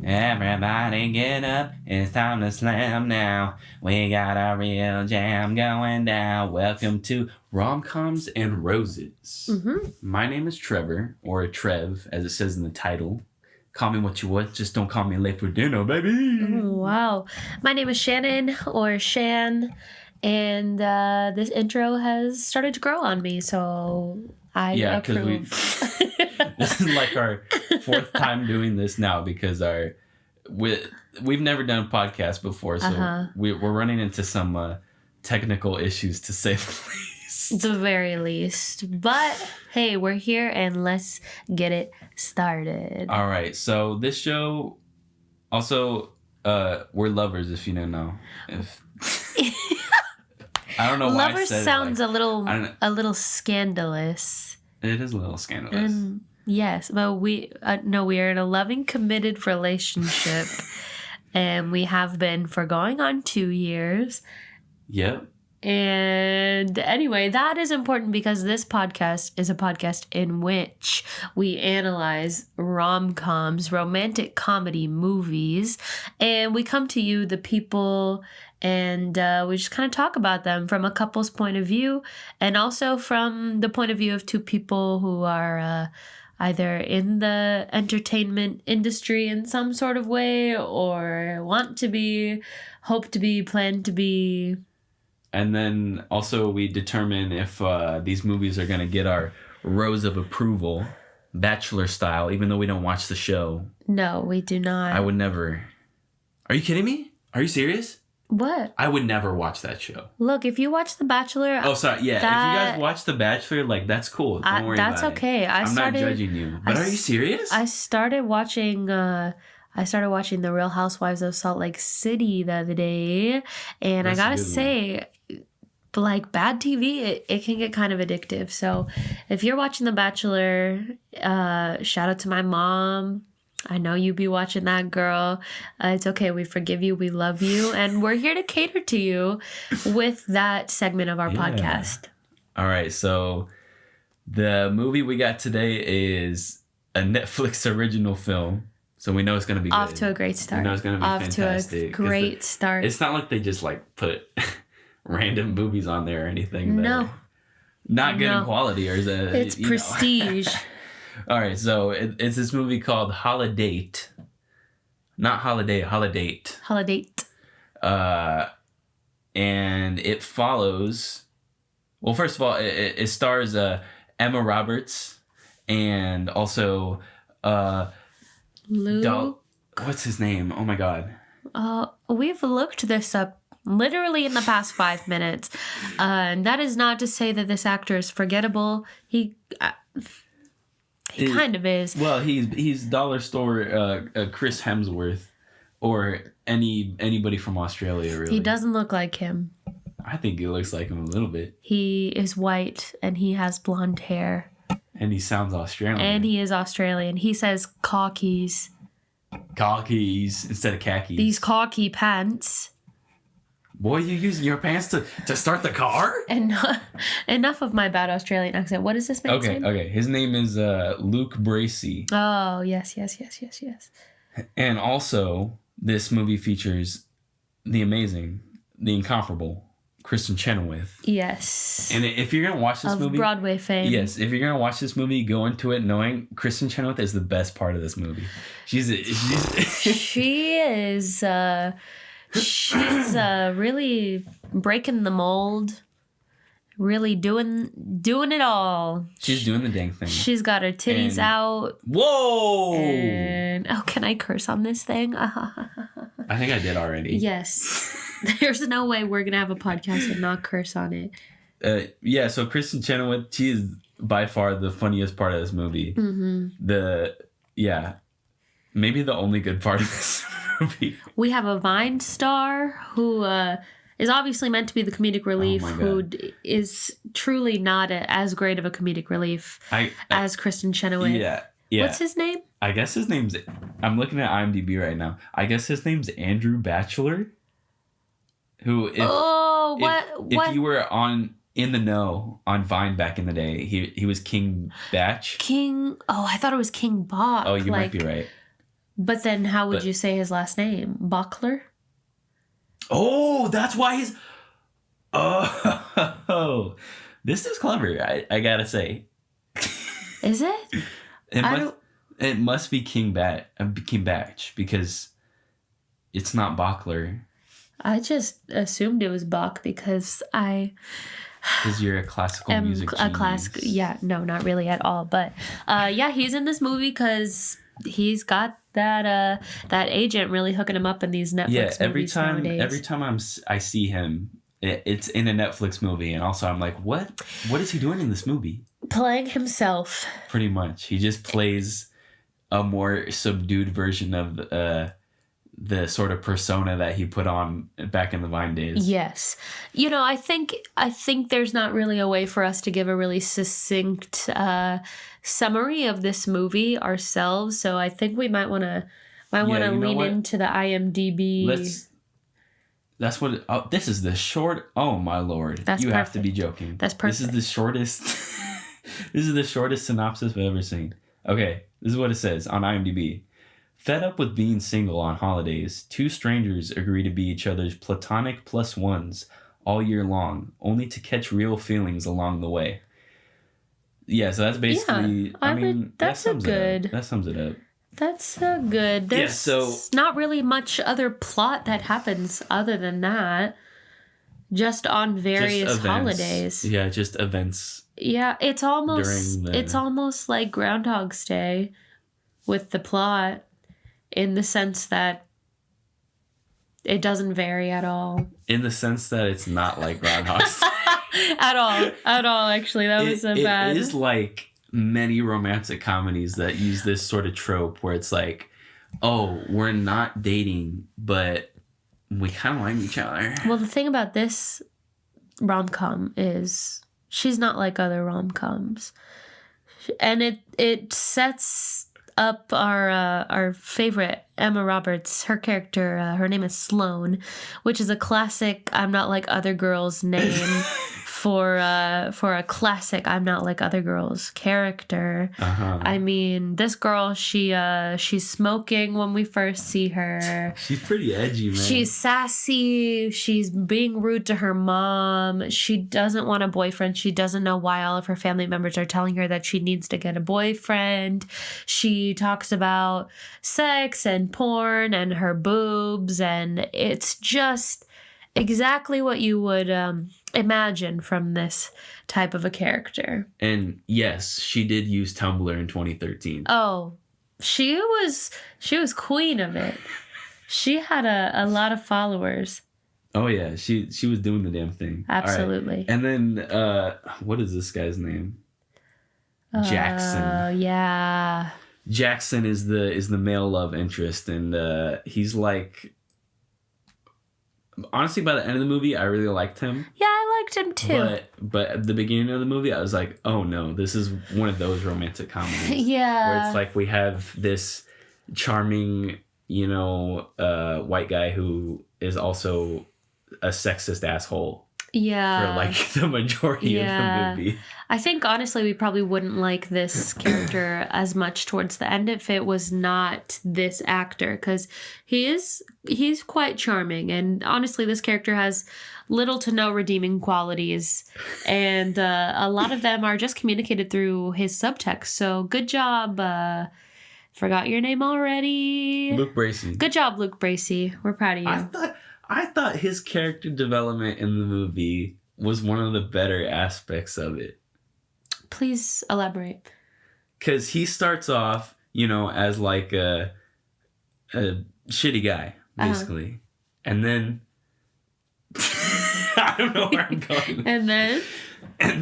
Everybody get up, it's time to slam now. We got a real jam going down. Welcome to Rom-Coms and Roses. My name is Trevor, or Trev, as it says in the title. Call me what you want, just don't call me late for dinner, baby. Wow. My name is Shannon, or Shan, and this intro has started to grow on me, so I approve. This is like our fourth time doing this now because we've never done a podcast before, so we're running into some technical issues, to say the least. The very least. But hey, we're here and let's get it started. All right. So this show, also, we're lovers. If you don't know, I don't know why lovers I said sounds it, a little scandalous. It is a little scandalous. Yes, but we are in a loving, committed relationship, and we have been for going on 2 years. Yep. And anyway, that is important because this podcast is a podcast in which we analyze rom-coms, romantic comedy movies, and we come to you, the people, and we just kind of talk about them from a couple's point of view, and also from the point of view of two people who are either in the entertainment industry in some sort of way, or want to be, hope to be, plan to be. And then also we determine if these movies are going to get our rose of approval, Bachelor style, even though we don't watch the show. No, we do not. I would never. Are you kidding me? Are you serious? What? I would never watch that show. Look, if you watch The Bachelor... Oh, sorry. Yeah, if you guys watch The Bachelor, like, that's cool. Don't worry about it. That's okay. I'm not judging you. But are you serious? I started watching... The Real Housewives of Salt Lake City the other day, and I gotta say, like, bad TV, it can get kind of addictive. So if you're watching The Bachelor, shout out to my mom. I know you be watching that, girl. It's okay. We forgive you. We love you. And we're here to cater to you with that segment of our podcast. All right. So the movie we got today is a Netflix original film. So we know it's going to be off good. to a great start. We know it's going to be fantastic. To a great start. It's not like they just like put random movies on there or anything. No. Not good in quality. Or is it? It's prestige. All right. So it's this movie called Holidate. Not Holiday, Holidate. Holidate. And it follows... Well, first of all, it stars Emma Roberts and also... Luke. What's his name? Oh my god. We've looked this up literally in the past 5 minutes, and that is not to say that this actor is forgettable. He kind of is. Well, he's dollar store Chris Hemsworth, or anybody from Australia. Really, he doesn't look like him. I think he looks like him a little bit. He is white and he has blonde hair. And he sounds Australian. And he is Australian. He says khakis. Khakis instead of khakis. These khaki pants. Boy, you using your pants to start the car? And enough of my bad Australian accent. What is this man's name? Okay. His name is Luke Bracey. Oh, yes. And also, this movie features the amazing, the incomparable Kristen Chenoweth. Yes. And if you're going to watch this movie... Broadway fame. Yes. If you're going to watch this movie, go into it knowing Kristen Chenoweth is the best part of this movie. She's She is... she's really breaking the mold. Really doing it all. She's doing the dang thing. She's got her titties out. Whoa! And, can I curse on this thing? I think I did already. Yes. There's no way we're going to have a podcast and not curse on it. So Kristen Chenoweth, she is by far the funniest part of this movie. Mm-hmm. Maybe the only good part of this movie. We have a Vine star who is obviously meant to be the comedic relief, who is truly not as great of a comedic relief as Kristen Chenoweth. Yeah. What's his name? I guess his name's... I'm looking at IMDb right now. I guess his name's Andrew Batchelor. Who, if you were in the know on Vine back in the day, he was King Batch. I thought it was King Bach. Oh, you might be right. But then how would you say his last name? Bockler? Oh, that's why he's... Oh, this is clever, I gotta say. Is it? It must be King Batch, because it's not Bockler. I just assumed it was Bach because Because you're a classical music genius. Yeah, no, not really at all. But he's in this movie because he's got that agent really hooking him up in these Netflix movies nowadays. Every time I see him, it's in a Netflix movie, and also I'm like, what is he doing in this movie? Playing himself. Pretty much, he just plays a more subdued version of the sort of persona that he put on back in the Vine days. Yes. I think there's not really a way for us to give a really succinct summary of this movie ourselves. So I think we might want to lean into the IMDb. That's what this is the short. Oh my Lord. That's you perfect. have to be joking. That's perfect. This is the shortest. This is the shortest synopsis I've ever seen. Okay. This is what it says on IMDb. Fed up with being single on holidays, two strangers agree to be each other's platonic plus ones all year long, only to catch real feelings along the way. Yeah, so that's basically... that sums it up. That sums it up. That's good. There's not really much other plot that happens other than that. Just on various holidays. Yeah, just events. Yeah, it's almost like Groundhog's Day with the plot. In the sense that it doesn't vary at all. In the sense that it's not like Groundhog's Day. At all, actually. That was bad. It is like many romantic comedies that use this sort of trope where it's like, oh, we're not dating, but we kind of like each other. Well, the thing about this rom-com is she's not like other rom-coms. And it sets up our favorite Emma Roberts, her character, her name is Sloane, which is a classic I'm not like other girls name for a classic I'm not like other girls character. Uh-huh. I mean, this girl, she's smoking when we first see her. She's pretty edgy, man. She's sassy. She's being rude to her mom. She doesn't want a boyfriend. She doesn't know why all of her family members are telling her that she needs to get a boyfriend. She talks about sex and porn and her boobs, and it's just exactly what you would imagine from this type of a character. And yes, she did use Tumblr in 2013. Oh, she was queen of it. She had a lot of followers. Oh yeah, she was doing the damn thing. Absolutely. Right. And then what is this guy's name? Jackson. Yeah. Jackson is the male love interest, and he's like, honestly, by the end of the movie, I really liked him. Yeah, I liked him too. But at the beginning of the movie, I was like, oh no, this is one of those romantic comedies. Yeah. Where it's like we have this charming, white guy who is also a sexist asshole. Yeah. For like the majority of the movie. I think honestly we probably wouldn't like this character as much towards the end if it was not this actor, because he's quite charming, and honestly this character has little to no redeeming qualities, and a lot of them are just communicated through his subtext. So good job. Forgot your name already. Luke Bracey. Good job, Luke Bracey. We're proud of you. I thought his character development in the movie was one of the better aspects of it. Please elaborate. Because he starts off, as like a shitty guy, basically. Uh-huh. And then... I don't know where I'm going. And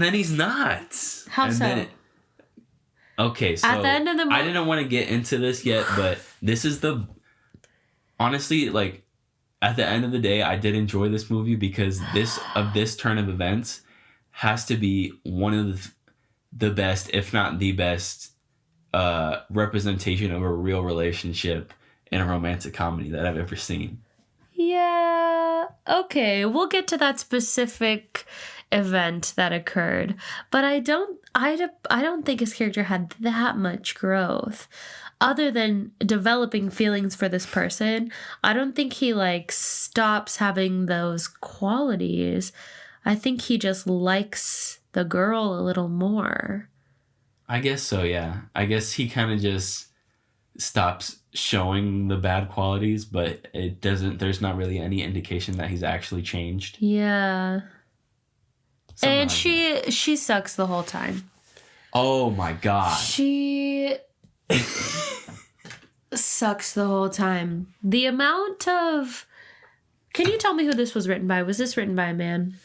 then he's not. How so? Okay, so... At the end of the movie... I didn't want to get into this yet, but this is the... Honestly, like... At the end of the day, I did enjoy this movie because this turn of events has to be one of the best, if not the best, representation of a real relationship in a romantic comedy that I've ever seen. Yeah. Okay, we'll get to that specific event that occurred, but I don't think his character had that much growth. other than developing feelings for this person, I don't think he like stops having those qualities. I think he just likes the girl a little more. I guess so, yeah. I guess he kind of just stops showing the bad qualities, but there's not really any indication that he's actually changed. Yeah. Something And like she sucks the whole time. Oh my god. She sucks the whole time. The amount of... Can you tell me who this was written by? Was this written by a man?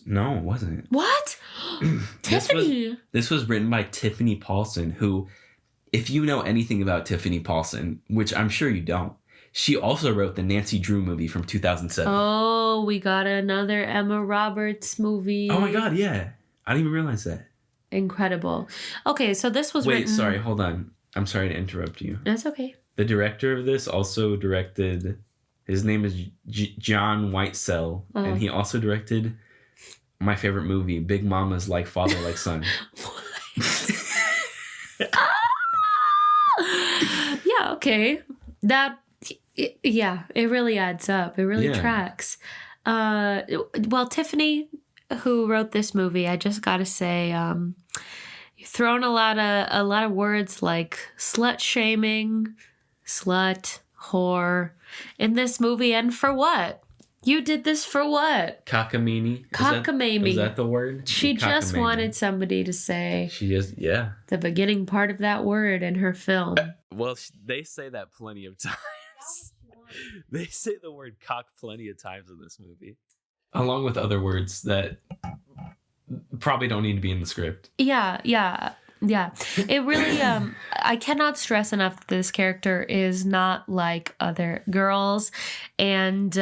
No, it wasn't. What? Tiffany. This was written by Tiffany Paulson, who, if you know anything about Tiffany Paulson, which I'm sure you don't, she also wrote the Nancy Drew movie from 2007. Oh, we got another Emma Roberts movie. Oh my god, yeah. I didn't even realize that. Incredible. Okay, so this was written... Wait, sorry, hold on. I'm sorry to interrupt you. That's okay. The director of this also directed... His name is John Whitesell, and he also directed my favorite movie, Big Mama's Like Father, Like Son. Yeah, okay. It really adds up. It really tracks. Well, Tiffany, who wrote this movie, I just gotta say, you've thrown a lot of words like slut shaming, slut, whore in this movie, and for what? You did this for what? Cockamamie. Cockamamie. Is that the word? She just wanted somebody to say the beginning part of that word in her film. Well, they say that plenty of times. They say the word cock plenty of times in this movie. Along with other words that probably don't need to be in the script. Yeah. It really, I cannot stress enough that this character is not like other girls. And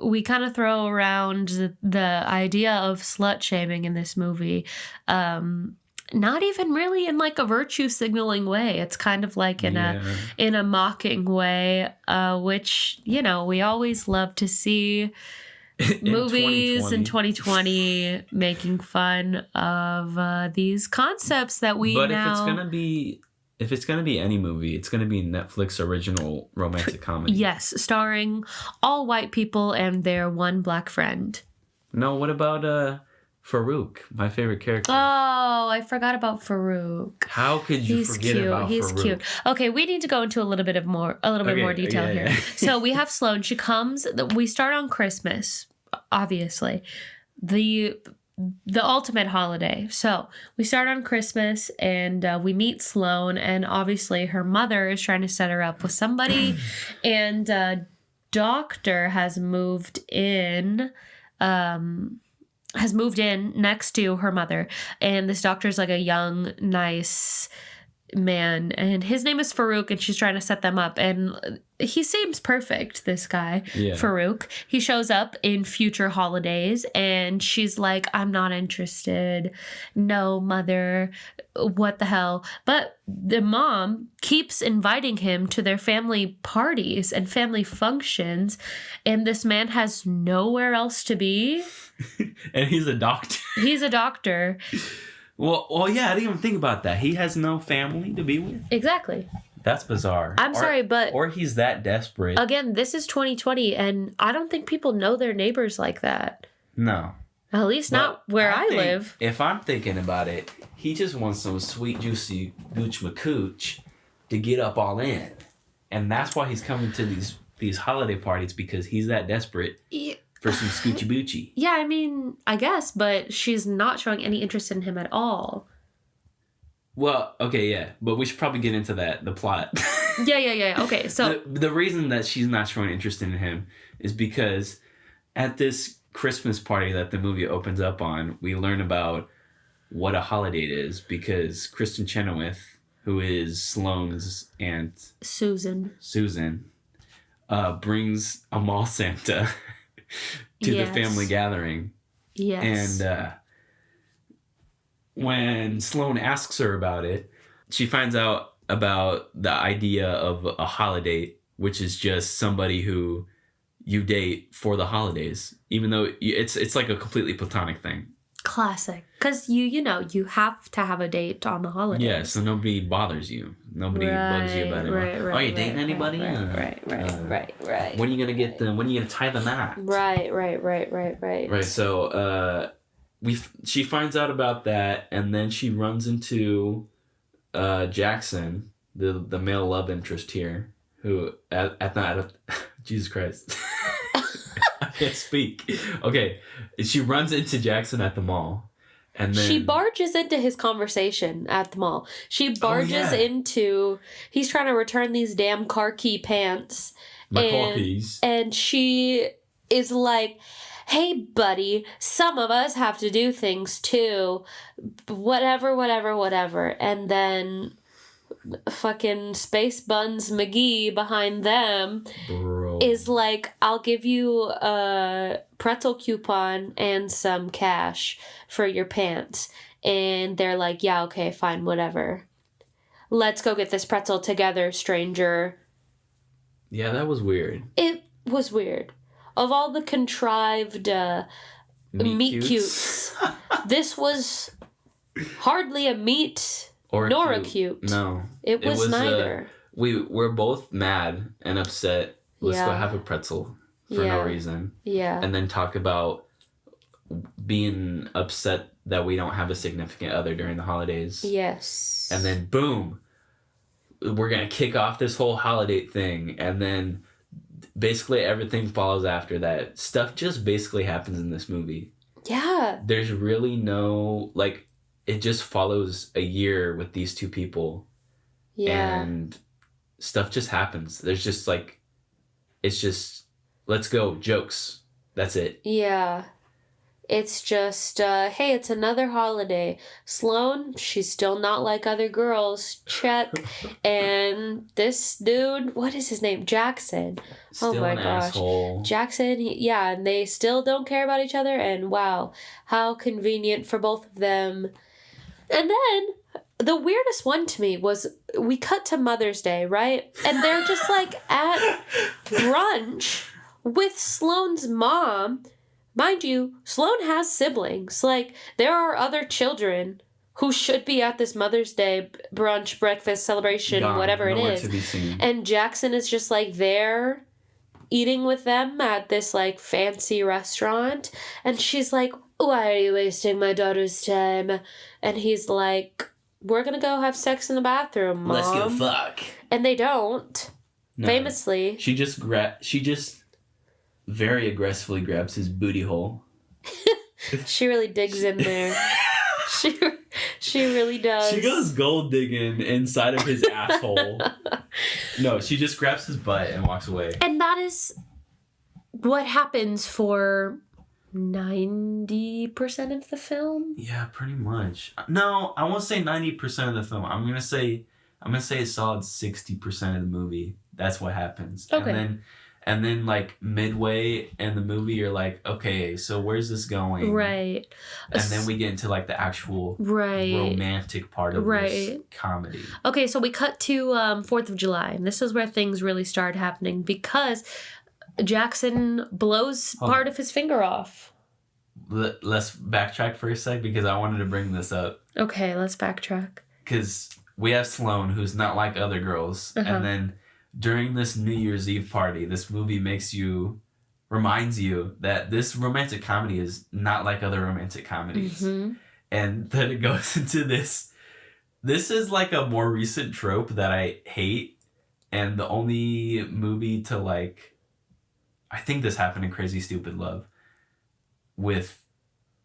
we kind of throw around the idea of slut shaming in this movie. Not even really in like a virtue signaling way. It's kind of like in a mocking way, which, we always love to see. Movies in 2020 making fun of these concepts that we But now... if it's gonna be any movie, it's gonna be Netflix original romantic comedy. Yes, starring all white people and their one black friend. No, what about Farouk, my favorite character? Oh, I forgot about Farouk. How could you forget about Farouk? He's cute. Okay, we need to go into a little bit more detail here. So we have Sloane. She comes. We start on Christmas, obviously, the ultimate holiday. So we start on Christmas, and we meet Sloane, and obviously her mother is trying to set her up with somebody, and doctor has moved in. Has moved in next to her mother, and this doctor's like a young, nice man, and his name is Farouk, and she's trying to set them up, and he seems perfect, this guy, Farouk. He shows up in future holidays, and she's like, I'm not interested. No, mother, what the hell? But the mom keeps inviting him to their family parties and family functions, and this man has nowhere else to be. And he's a doctor. He's a doctor. Well, yeah, I didn't even think about that. He has no family to be with. Exactly. That's bizarre. I'm sorry, but... Or he's that desperate. Again, this is 2020, and I don't think people know their neighbors like that. No. At least not where I live. If I'm thinking about it, he just wants some sweet, juicy gooch macooch to get up all in. And that's why he's coming to these holiday parties, because he's that desperate. Yeah. For some scoochie boochie. Yeah, I mean, I guess, but she's not showing any interest in him at all. Well, okay, yeah, but we should probably get into the plot. Yeah. Okay, so... The reason that she's not showing interest in him is because at this Christmas party that the movie opens up on, we learn about what a Holidate is, because Kristen Chenoweth, who is Sloane's aunt... Susan, brings a mall Santa... to the family gathering. Yes. And when Sloane asks her about it, she finds out about the idea of a holiday, which is just somebody who you date for the holidays, even though it's like a completely platonic thing. Classic. Because you have to have a date on the holidays. Yeah, so nobody bothers you. Nobody bugs you about it. Are you dating anybody? Right. When are you going to get them? When are you going to tie the knot? Right. Right, so she finds out about that, and then she runs into Jackson, the male love interest here, who Jesus Christ. I can't speak. Okay, she runs into Jackson at the mall, and then she barges into his conversation at the mall. She barges into. He's trying to return these damn car key pants. My car keys. And she is like, "Hey, buddy, some of us have to do things too. Whatever." And then fucking Space Buns McGee behind them is like, I'll give you a pretzel coupon and some cash for your pants. And they're like, yeah, okay, fine, whatever. Let's go get this pretzel together, stranger. Yeah, that was weird. It was weird. Of all the contrived meet cutes, this was hardly a meet nor a cute. No. It was neither. We're both mad and upset. Let's go have a pretzel for no reason. Yeah. And then talk about being upset that we don't have a significant other during the holidays. Yes. And then boom, we're going to kick off this whole Holidate thing. And then basically everything follows after that. Stuff just basically happens in this movie. Yeah. There's really no, like, it just follows a year with these two people. Yeah. And stuff just happens. There's just like, it's just, let's go, jokes. That's it. Yeah. It's just, hey, it's another holiday. Sloane, she's still not like other girls. Check. And this dude, what is his name? Jackson. Still an asshole. Jackson, and they still don't care about each other. And wow, how convenient for both of them. And then the weirdest one to me was we cut to Mother's Day, right? And they're just like at brunch with Sloane's mom. Mind you, Sloane has siblings. Like, there are other children who should be at this Mother's Day brunch, breakfast, celebration, whatever it is. To be seen. And Jackson is just like there eating with them at this like fancy restaurant. And she's like, why are you wasting my daughter's time? And he's like, we're going to go have sex in the bathroom, Mom. Let's go fuck. And they don't. No. Famously. She just very aggressively grabs his booty hole. She really digs in there. She really does. She goes gold digging inside of his asshole. No, she just grabs his butt and walks away. And that is what happens for 90% of the film. Yeah, pretty much. No, I won't say 90% of the film. I'm gonna say a solid 60% of the movie. That's what happens. Okay. And then like midway in the movie, you're like, okay, so where's this going? Right. And then we get into like the actual romantic part of this comedy. Okay, so we cut to 4th of July. And this is where things really start happening because Jackson blows part of his finger off. Let's backtrack for a sec because I wanted to bring this up. Okay, let's backtrack. Because we have Sloane, who's not like other girls. Uh-huh. And then during this New Year's Eve party, this movie reminds you that this romantic comedy is not like other romantic comedies. Mm-hmm. And then it goes into this. This is like a more recent trope that I hate. And the only movie to like, I think this happened in Crazy Stupid Love with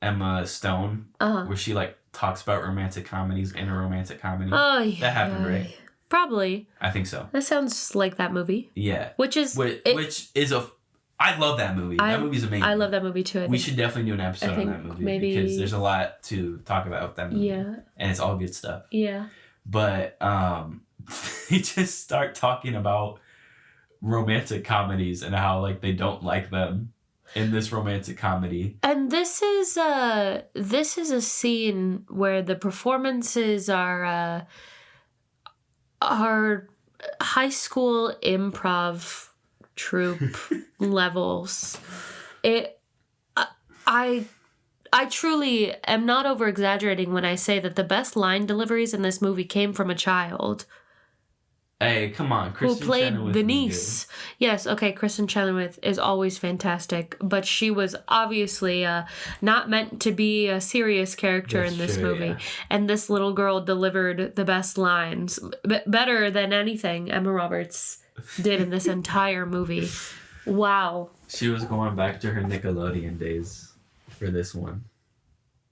Emma Stone, where she like talks about romantic comedies in a romantic comedy. Oh, yeah. That happened, right? Probably. I think so. That sounds like that movie. Yeah. Which is I love that movie. That movie's amazing. I love that movie too. We should definitely do an episode on that movie because there's a lot to talk about with that movie. Yeah. And it's all good stuff. Yeah. But they just start talking about romantic comedies and how like they don't like them in this romantic comedy. And this is a scene where the performances are high school improv troupe levels. I I truly am not over exaggerating when I say that the best line deliveries in this movie came from a child. Hey, come on, Who played the niece. Yes, okay, Kristen Chenoweth is always fantastic, but she was obviously not meant to be a serious character in this movie. Yeah. And this little girl delivered the best lines, better than anything Emma Roberts did in this entire movie. Wow. She was going back to her Nickelodeon days for this one.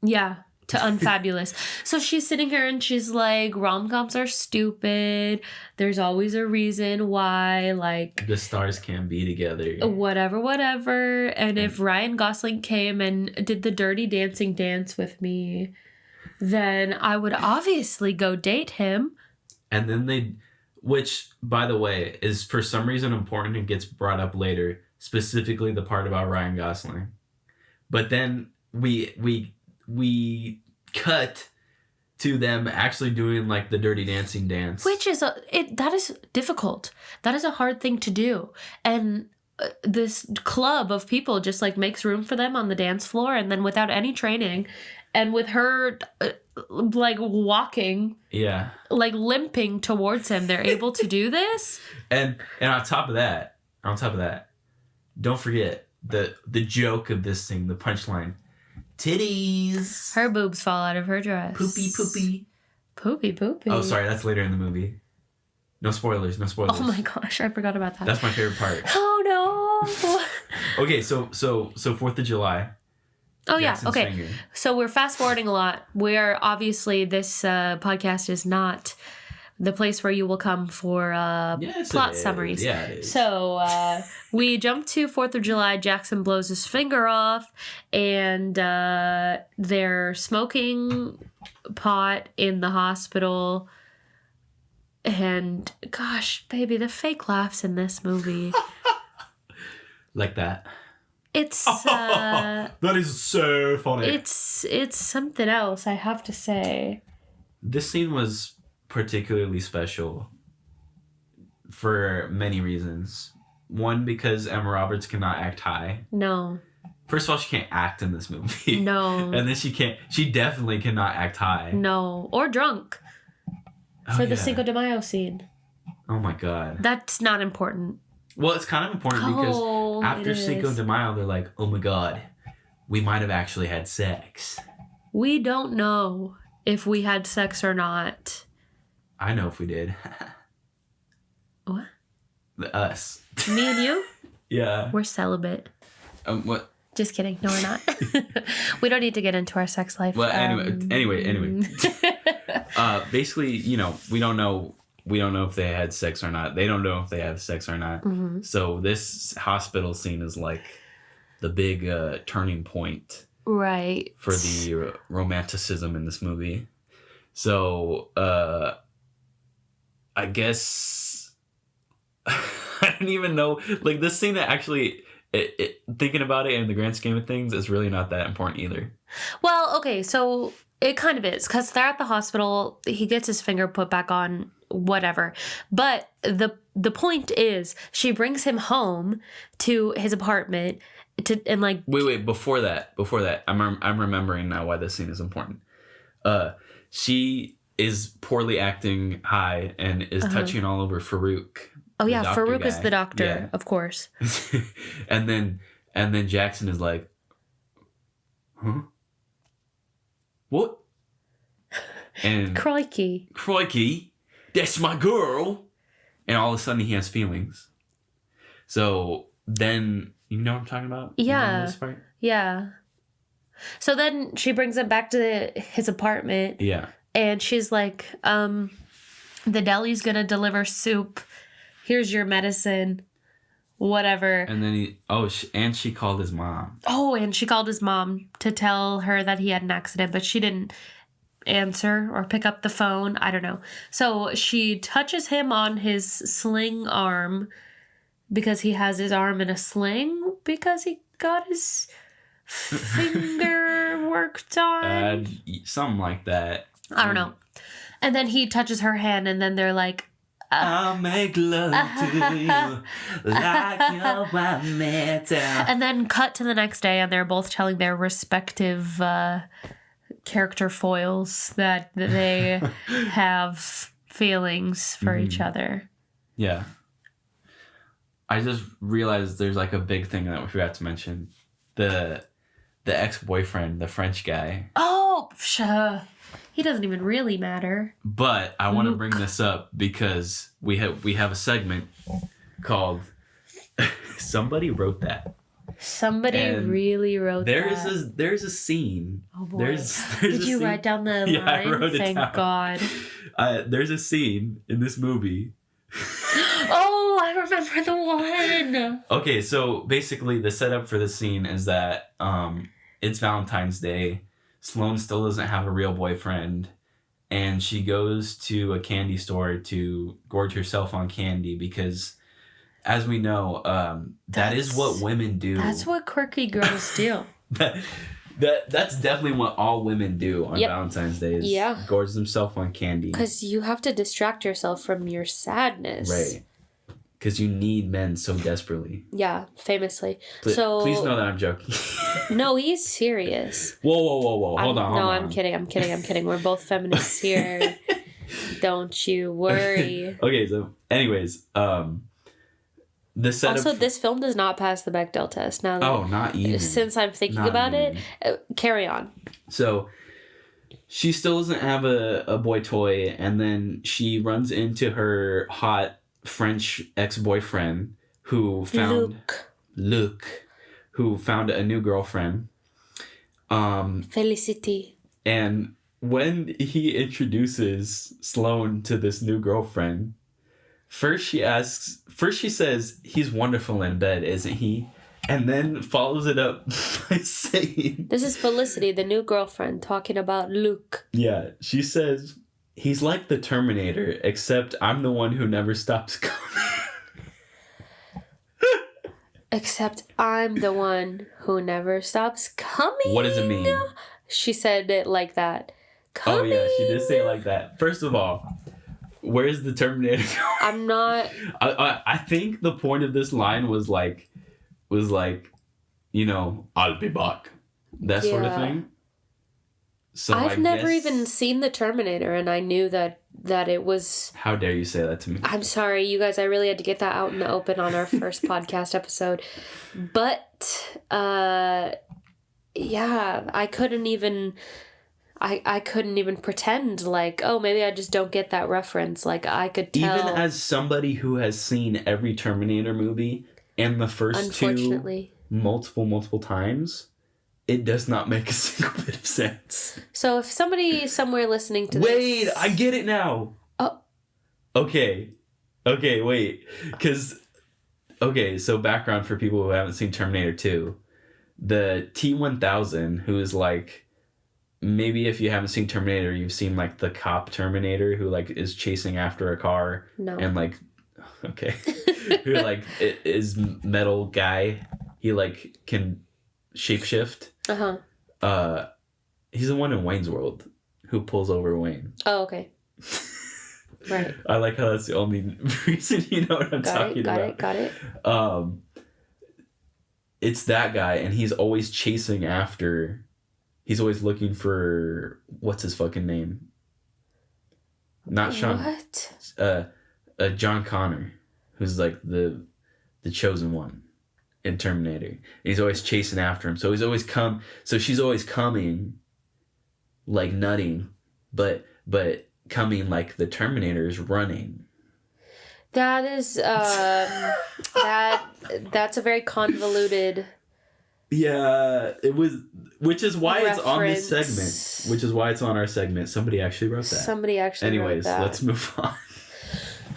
Yeah. To Unfabulous. So she's sitting here and she's like, rom-coms are stupid. There's always a reason why, like... The stars can't be together. Whatever. And if Ryan Gosling came and did the Dirty Dancing dance with me, then I would obviously go date him. And then which, by the way, is for some reason important and gets brought up later, specifically the part about Ryan Gosling. But then we cut to them actually doing like the Dirty Dancing dance, which is that is difficult. That is a hard thing to do, and this club of people just like makes room for them on the dance floor, and then without any training, and with her like walking, like limping towards him, they're able to do this. And on top of that, don't forget the joke of this thing, the punchline. Titties. Her boobs fall out of her dress. Poopy. Poopy. Oh, sorry, that's later in the movie. No spoilers. Oh my gosh, I forgot about that. That's my favorite part. Oh no. Okay, so 4th of July. Oh yeah, okay. Singer. So we're fast forwarding a lot. We're obviously this podcast is not the place where you will come for plot summaries. Yeah, it is. So we jump to 4th of July. Jackson blows his finger off, and they're smoking pot in the hospital. And gosh, baby, the fake laughs in this movie. Like that. It's that is so funny. It's something else, I have to say. This scene was particularly special for many reasons. One, because Emma Roberts cannot act high. No. First of all, she can't act in this movie. No. And then she definitely cannot act high. No. Or drunk. For the Cinco de Mayo scene. Oh my God. That's not important. Well, it's kind of important because after Cinco de Mayo, they're like, oh my God, we might have actually had sex. We don't know if we had sex or not. I know if we did. What? Us. Me and you? Yeah. We're celibate. What? Just kidding. No, we're not. We don't need to get into our sex life. Well, anyway. Basically, we don't know if they had sex or not. They don't know if they have sex or not. Mm-hmm. So this hospital scene is like the big turning point. Right. For the romanticism in this movie. So, I guess I don't even know. Like this scene actually, thinking about it in the grand scheme of things, is really not that important either. Well, okay, so it kind of is because they're at the hospital. He gets his finger put back on, whatever. But the point is, she brings him home to his apartment and like. Wait. Before that, I'm remembering now why this scene is important. She is poorly acting high and is touching all over Farouk. Oh yeah, Farouk is the doctor, of course. and then Jackson is like, huh? What? And Crikey, that's my girl. And all of a sudden he has feelings. So then, you know what I'm talking about? Yeah. This part? Yeah. So then she brings him back to his apartment. Yeah. And she's like, the deli's gonna deliver soup. Here's your medicine. Whatever. And then and she called his mom. Oh, and she called his mom to tell her that he had an accident, but she didn't answer or pick up the phone. I don't know. So she touches him on his sling arm because he has his arm in a sling because he got his finger worked on. Something like that. I don't know. And then he touches her hand, and then they're like, I'll make love to you like you're my metal. And then cut to the next day, and they're both telling their respective character foils that they have feelings for each other. Yeah. I just realized there's like a big thing that we forgot to mention. The ex-boyfriend, the French guy. Oh, he doesn't even really matter. But I want to bring this up because we have a segment called Somebody Wrote That. Somebody really wrote that. There's a scene. Oh boy. There's Did you write down the line? Yeah, I wrote it Thank down. God. There's a scene in this movie. Oh, I remember the one. Okay, so basically the setup for the scene is that it's Valentine's Day. Sloane still doesn't have a real boyfriend, and she goes to a candy store to gorge herself on candy because, as we know, that is what women do. That's what quirky girls do. That's definitely what all women do on Valentine's Day is gorge themselves on candy. Because you have to distract yourself from your sadness. Right. Because you need men so desperately. Yeah, famously. Please know that I'm joking. No, he's serious. Whoa. Hold on. I'm kidding. We're both feminists here. Don't you worry. Okay, so anyways, the setup... Also, this film does not pass the Bechdel test. Now that, not even. Since I'm thinking about it, carry on. So, she still doesn't have a boy toy, and then she runs into her hot French ex-boyfriend who found... Luc. Who found a new girlfriend. Felicity. And when he introduces Sloane to this new girlfriend... First she says, he's wonderful in bed, isn't he? And then follows it up by saying... This is Felicity, the new girlfriend, talking about Luke. Yeah, she says, he's like the Terminator, except I'm the one who never stops coming. Except I'm the one who never stops coming. What does it mean? She said it like that. Coming. Oh yeah, she did say it like that. First of all... Where's the Terminator going? I'm not... I think the point of this line was like, you know, I'll be back. That sort of thing. So I've never even seen the Terminator, and I knew that it was... How dare you say that to me? I'm sorry, you guys. I really had to get that out in the open on our first podcast episode. But, yeah, I couldn't even pretend like, oh, maybe I just don't get that reference. Like, I could tell. Even as somebody who has seen every Terminator movie and the first two multiple times, it does not make a single bit of sense. So if somebody somewhere listening to this... Wait, I get it now. Oh. Okay, wait. So background for people who haven't seen Terminator 2. The T-1000, who is like... Maybe if you haven't seen Terminator, you've seen like the cop Terminator who like is chasing after a car. No. And like, okay, who like is metal guy. He like can shapeshift. He's the one in Wayne's World who pulls over Wayne. Oh, okay. Right. I like how that's the only reason you know what I'm talking about. Got it. It's that guy, and he's always chasing after. He's always looking for what's his fucking name? Not Sean. What? John Connor, who's like the chosen one in Terminator. And he's always chasing after him. So she's always coming, like nutting, but coming like the Terminator is running. That is that's a very convoluted. Yeah, it was, which is why reference. It's on this segment. Which is why it's on our segment. Somebody actually wrote that. Anyways, wrote that. let's move on.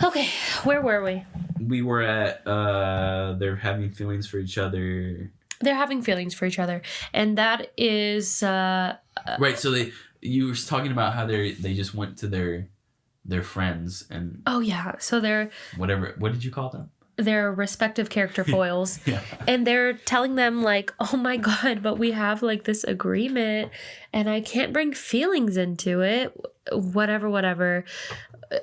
Okay, where were we? We were at they're having feelings for each other. They're having feelings for each other, and that is right. So you were talking about how they just went to their friends and so they're whatever. What did you call them? Their respective character foils. Yeah. And they're telling them like, oh my God, but we have like this agreement and I can't bring feelings into it. Whatever.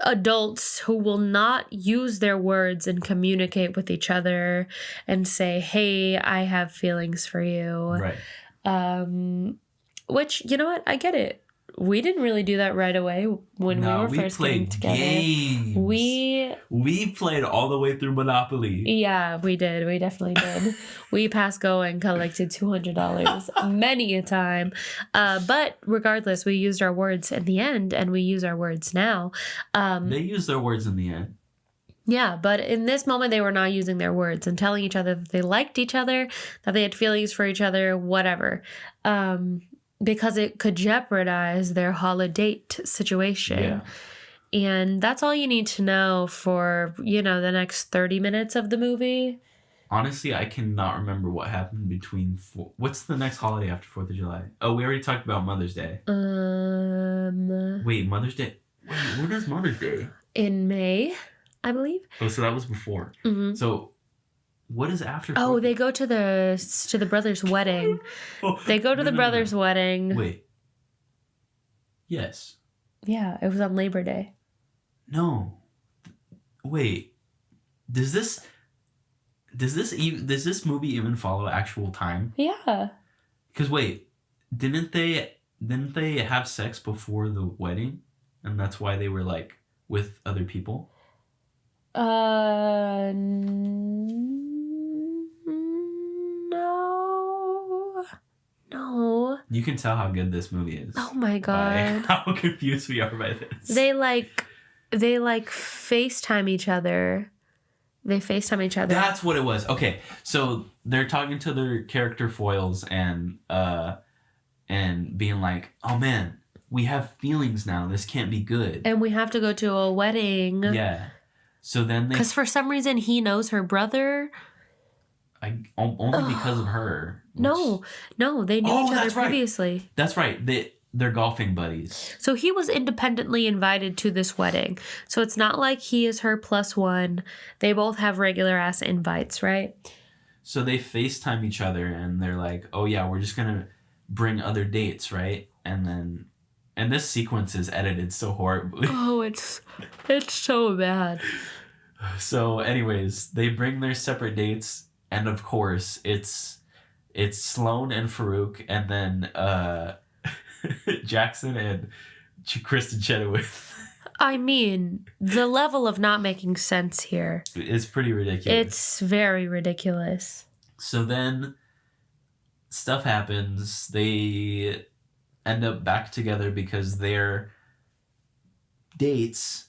adults who will not use their words and communicate with each other and say, hey, I have feelings for you. Right. Which, you know what? I get it. We didn't really do that right away when we were first getting together. Games. We played all the way through Monopoly. Yeah, we did. We definitely did. We passed go and collected $200 many a time. But regardless, we used our words in the end, and we use our words now. They used their words in the end. Yeah, but in this moment, they were not using their words and telling each other that they liked each other, that they had feelings for each other, whatever. Because it could jeopardize their Holidate situation. Yeah. And that's all you need to know for, the next 30 minutes of the movie. Honestly, I cannot remember what happened between... What's the next holiday after 4th of July? Oh, we already talked about Mother's Day. Wait, Mother's Day? Wait, when is Mother's Day? In May, I believe. Oh, so that was before. Mm-hmm. So... What is after? Oh, they go to the brother's wedding. They go to the brother's wedding. Wait. Yes. Yeah, it was on Labor Day. No. Wait. Does this movie even follow actual time? Yeah. Because wait, didn't they have sex before the wedding, and that's why they were like with other people? No. You can tell how good this movie is. Oh my god. By how confused we are by this. They FaceTime each other. That's what it was. Okay. So they're talking to their character foils and being like, "Oh man, we have feelings now. This can't be good. And we have to go to a wedding." Yeah. So then because for some reason he knows her brother. Only because of her. Which... No, they knew each other previously. Right. That's right. They're golfing buddies. So he was independently invited to this wedding. So it's not like he is her plus one. They both have regular ass invites, right? So they FaceTime each other and they're like, "Oh yeah, we're just gonna bring other dates, right?" And this sequence is edited so horribly. Oh, it's so bad. So anyways, they bring their separate dates. And of course, it's Sloane and Farouk, and then Jackson and Kristen Chenoweth. I mean, the level of not making sense here is pretty ridiculous. It's very ridiculous. So then, stuff happens. They end up back together because their dates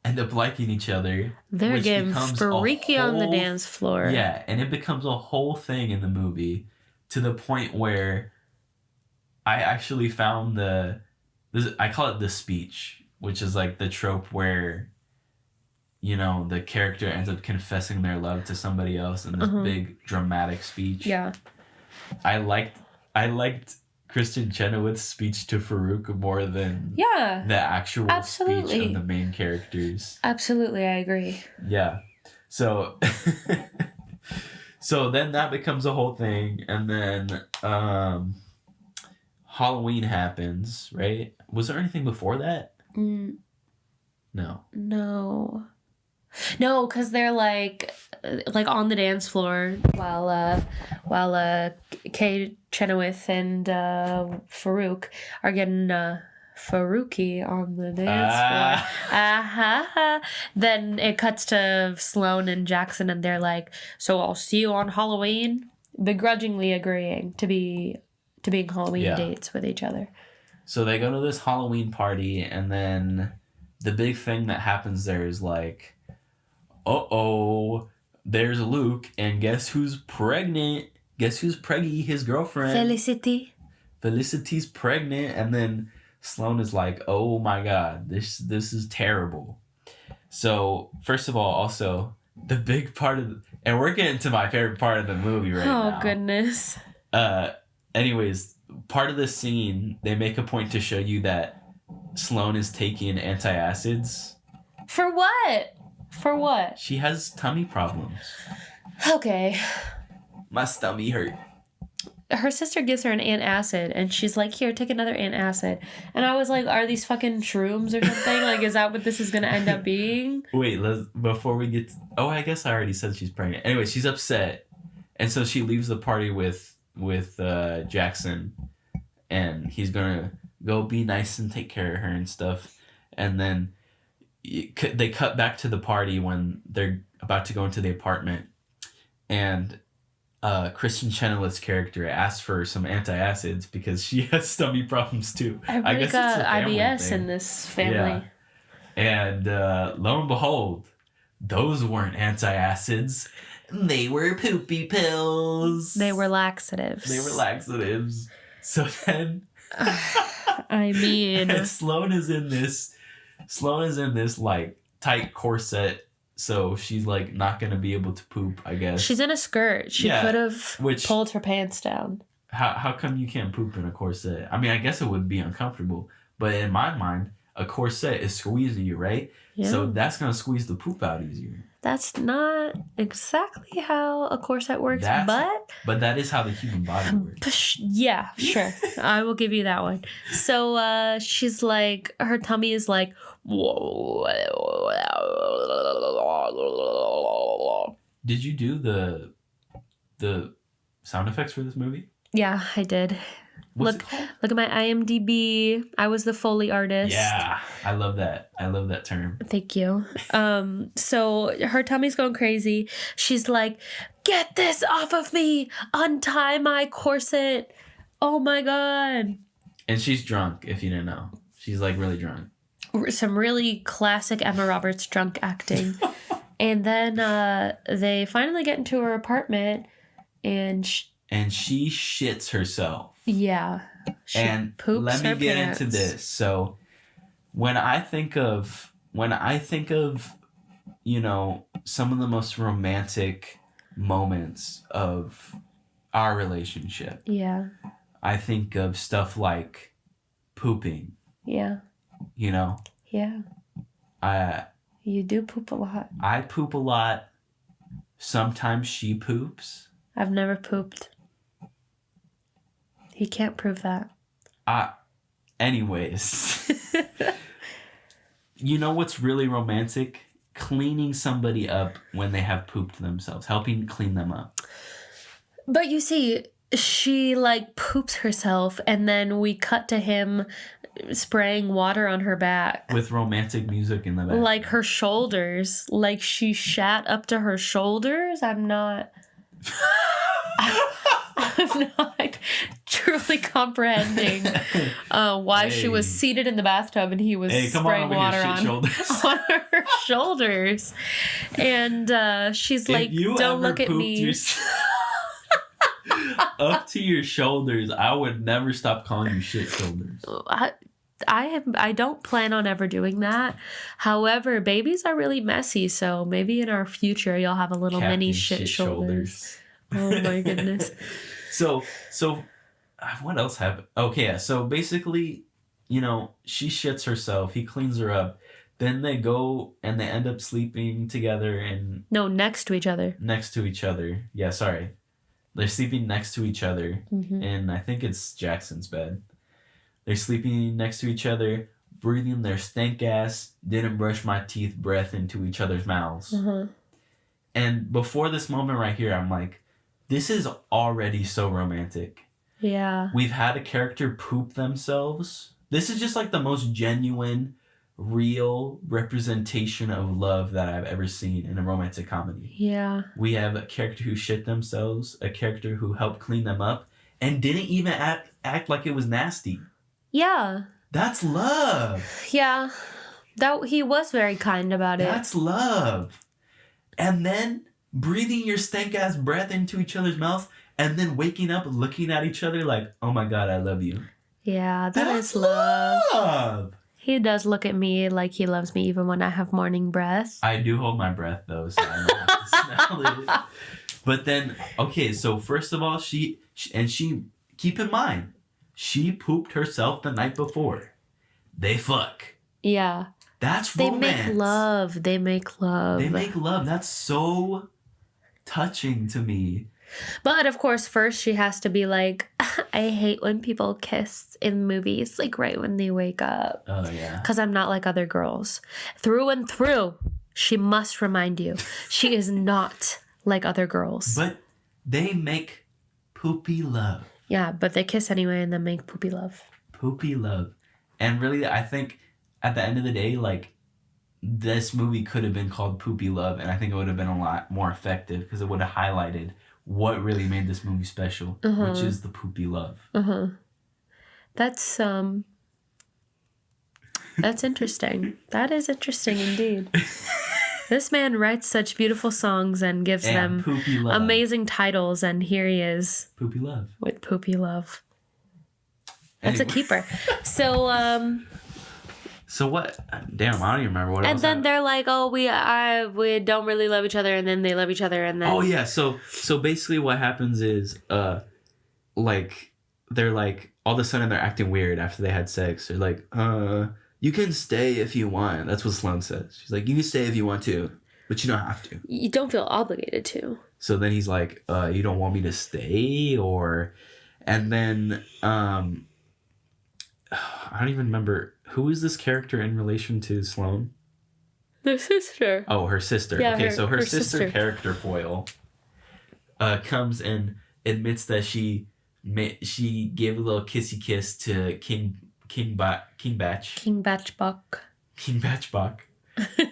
end up liking each other. They're getting freaky on the dance floor. Yeah, and it becomes a whole thing in the movie to the point where I actually found I call it the speech, which is like the trope where, the character ends up confessing their love to somebody else in this big dramatic speech. Yeah. I liked Kristen Chenoweth's speech to Farouk more than the actual speech of the main characters. Absolutely, I agree. Yeah. So so then that becomes a whole thing, and then Halloween happens, right? Was there anything before that? No. No, because they're like on the dance floor while Kay Chenoweth and Farouk are getting Farouky on the dance floor. Then it cuts to Sloane and Jackson, and they're like, "So I'll see you on Halloween," begrudgingly agreeing to being Halloween dates with each other. So they go to this Halloween party, and then the big thing that happens there is like, there's Luke, and guess who's pregnant? Guess who's preggy? His girlfriend. Felicity. Felicity's pregnant, and then Sloane is like, "Oh my god, this is terrible." So, first of all, also, the big part of... and we're getting to my favorite part of the movie right now. Oh, goodness. Anyways, part of the scene, they make a point to show you that Sloane is taking antacids. For what? For what? She has tummy problems. Okay. My stomach hurt. her sister gives her an antacid, and she's like, here, take another antacid. And I was like, are these fucking shrooms or something? Like, is that what this is going to end up being? Wait, before we get... I guess I already said she's pregnant. Anyway, she's upset. And so she leaves the party with Jackson. And he's going to go be nice and take care of her and stuff. And then they cut back to the party when they're about to go into the apartment. And... Kristen Chenoweth's character asked for some antacids because she has stomach problems too. I guess got IBS in this family. Yeah. And lo and behold, those weren't antacids. They were poopy pills. They were laxatives. So then... I mean... Sloane is in this like tight corset. So she's like not gonna be able to poop, I guess. She's in a skirt. She could have pulled her pants down. How come you can't poop in a corset? I mean, I guess it would be uncomfortable, but in my mind, a corset is squeezing you, right? Yeah. So that's gonna squeeze the poop out easier. That's not exactly how a corset works, but that is how the human body works. Yeah, sure. I will give you that one. So she's like, her tummy is like, Did you do the sound effects for this movie? Yeah, I did. Look at my IMDb. I was the Foley artist. Yeah, I love that. I love that term. Thank you. So her tummy's going crazy. She's like, get this off of me. Untie my corset. Oh my God. And she's drunk, if you didn't know. She's like really drunk. Some really classic Emma Roberts drunk acting. And then they finally get into her apartment and... And she shits herself. Yeah. She poops let me her get pants. into this. So when I think of, you know, some of the most romantic moments of our relationship. Yeah. I think of stuff like pooping. Yeah. You know? Yeah. You do poop a lot. I poop a lot. Sometimes she poops. I've never pooped. He can't prove that. Anyways. You know what's really romantic? Cleaning somebody up when they have pooped themselves. Helping clean them up. But you see, she like poops herself and then we cut to him spraying water on her back. With romantic music in the back. Like her shoulders. Like she shat up to her shoulders. I'm not truly combreshing why she was seated in the bathtub and he was spraying water on her shoulders. And she's like, don't look at me. Up to your shoulders, I would never stop calling you shit shoulders. I don't plan on ever doing that. However, babies are really messy, so maybe in our future you'll have a little Captain mini shit shoulders. Oh my goodness. So what else happened? Okay, yeah. So basically, you know, she shits herself. He cleans her up. Then they go and they end up sleeping together and... No, next to each other. Next to each other. Yeah, sorry. They're sleeping next to each other. Mm-hmm. And I think it's Jackson's bed. They're sleeping next to each other, breathing their stank ass, didn't brush my teeth breath into each other's mouths. Mm-hmm. And before this moment right here, I'm like, this is already so romantic. Yeah. We've had a character poop themselves. This is just like the most genuine, real representation of love that I've ever seen in a romantic comedy. Yeah. We have a character who shit themselves, a character who helped clean them up, and didn't even act like it was nasty. Yeah. That's love. Yeah. He was very kind about it. That's love. And then breathing your stank ass breath into each other's mouths and then waking up looking at each other like, oh my God, I love you. Yeah, that's love. He does look at me like he loves me even when I have morning breath. I do hold my breath though, so I don't have to smell it. But then, okay, so first of all, she keep in mind, she pooped herself the night before. They fuck. Yeah. That's romance. They make love. That's so touching to me. But of course, first she has to be like, I hate when people kiss in movies, like right when they wake up. Oh, yeah. Because I'm not like other girls. Through and through, she must remind you, she is not like other girls. But they make poopy love. Yeah, but they kiss anyway and then make poopy love. Poopy love. And really, I think at the end of the day, like, this movie could have been called Poopy Love, and I think it would have been a lot more effective because it would have highlighted what really made this movie special, which is the poopy love. That's interesting. That is interesting indeed. This man writes such beautiful songs and gives them amazing titles, and here he is. Poopy Love. With Poopy Love. That's anyway. A keeper. So what? Damn, I don't even remember what. And then they're like, "Oh, we don't really love each other," and then they love each other, and then. Oh yeah, so basically, what happens is, like, they're like, all of a sudden they're acting weird after they had sex. They're like, you can stay if you want. That's what Sloane says. She's like, you can stay if you want to, but you don't have to. You don't feel obligated to. So then he's like, you don't want me to stay, or, and then I don't even remember. Who is this character in relation to Sloane? Their sister. Oh, her sister. Yeah, okay, so her sister character foil comes and admits that she gave a little kissy kiss to King Batchbach.